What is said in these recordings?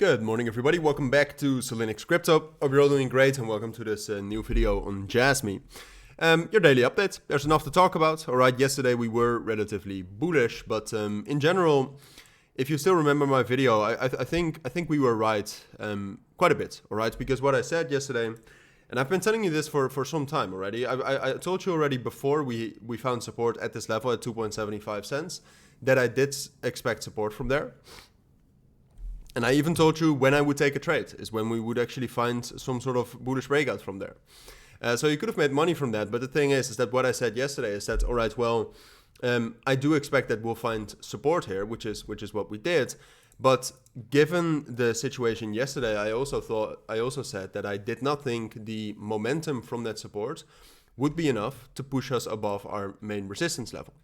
Good morning, everybody. Welcome back to Cilinix Crypto. Hope you're all doing great and welcome to this new video on Jasmy. Your daily update. There's enough to talk about. All right, yesterday we were relatively bullish, but in general, if you still remember my video, I think we were right quite a bit. All right, because what I said yesterday, and I've been telling you this for some time already. I told you already before we found support at this level at 2.75 cents that I did expect support from there. And I even told you when I would take a trade is when we would actually find some sort of bullish breakout from there. So you could have made money from that. But the thing is that what I said yesterday is that, all right, well, I do expect that we'll find support here, which is what we did. But given the situation yesterday, I also said that I did not think the momentum from that support would be enough to push us above our main resistance level.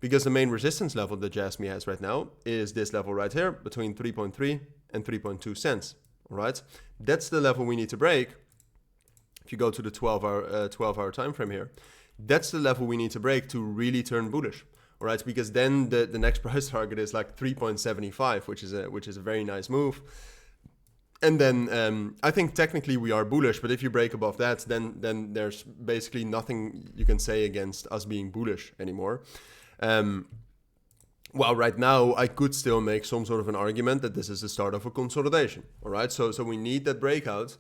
Because the main resistance level that Jasmy has right now is this level right here between 3.3 and 3.2 cents. All right, that's the level we need to break. If you go to the 12-hour time frame here, that's the level we need to break to really turn bullish. All right, because then the next price target is like 3.75, which is a very nice move. And then I think technically we are bullish, but if you break above that, then there's basically nothing you can say against us being bullish anymore. Well, right now I could still make some sort of an argument that this is the start of a consolidation. All right, so we need that breakout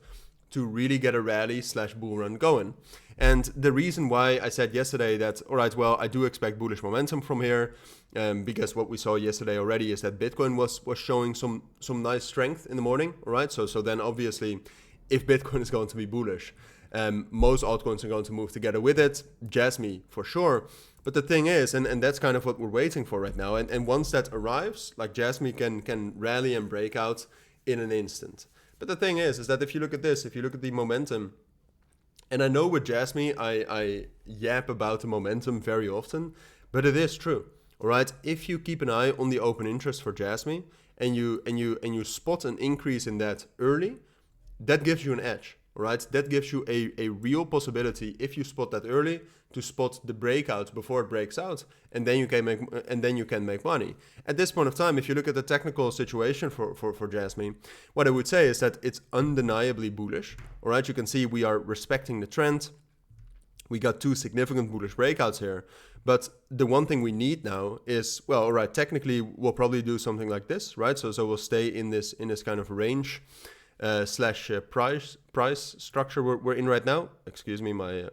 to really get a rally / bull run going. And the reason why I said yesterday that, all right, well, I do expect bullish momentum from here, because what we saw yesterday already is that Bitcoin was showing some nice strength in the morning. All right, so then obviously if Bitcoin is going to be bullish, most altcoins are going to move together with it. Jasmy for sure. But the thing is, and that's kind of what we're waiting for right now. And once that arrives, like Jasmy can rally and break out in an instant. But the thing is that if you look at this, if you look at the momentum, and I know with Jasmy, I yap about the momentum very often, but it is true. All right, if you keep an eye on the open interest for Jasmy and you spot an increase in that early, that gives you an edge. All right, that gives you a real possibility if you spot that early to spot the breakout before it breaks out, and then you can make money. At this point of time, if you look at the technical situation for Jasmy, what I would say is that it's undeniably bullish. All right, you can see we are respecting the trend. We got two significant bullish breakouts here, but the one thing we need now is, well, all right, technically we'll probably do something like this, right? So we'll stay in this kind of range. / price structure we're in right now. Excuse me,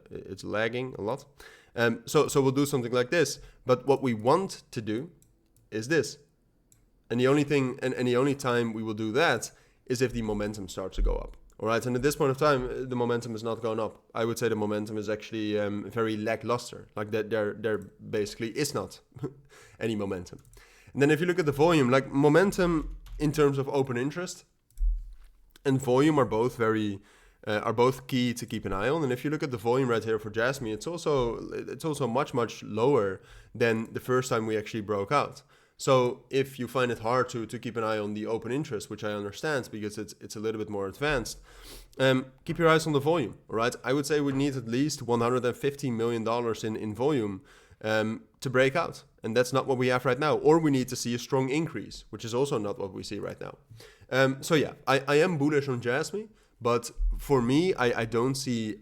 it's lagging a lot. So we'll do something like this. But what we want to do is this. And the only thing and the only time we will do that is if the momentum starts to go up. All right. And at this point of time, the momentum is not going up. I would say the momentum is actually very lackluster. Like that there basically is not any momentum. And then if you look at the volume, like momentum in terms of open interest and volume are both key to keep an eye on. And if you look at the volume right here for Jasmy, it's also much lower than the first time we actually broke out. So if you find it hard to keep an eye on the open interest, which I understand because it's a little bit more advanced, keep your eyes on the volume. All right, I would say we need at least $150 million in volume to break out, and that's not what we have right now. Or we need to see a strong increase, which is also not what we see right now. So yeah, I am bullish on Jasmy, but for me, I don't see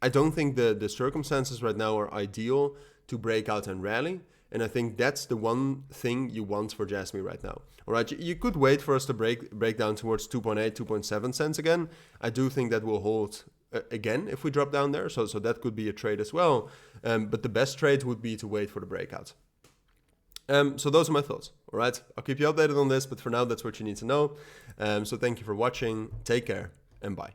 I don't think the circumstances right now are ideal to break out and rally. And I think that's the one thing you want for Jasmy right now. All right, you could wait for us to break down towards 2.8, 2.7 cents again. I do think that will hold again if we drop down there. So that could be a trade as well. But the best trade would be to wait for the breakout. So those are my thoughts. All right, I'll keep you updated on this, but for now, that's what you need to know. So thank you for watching. Take care and bye.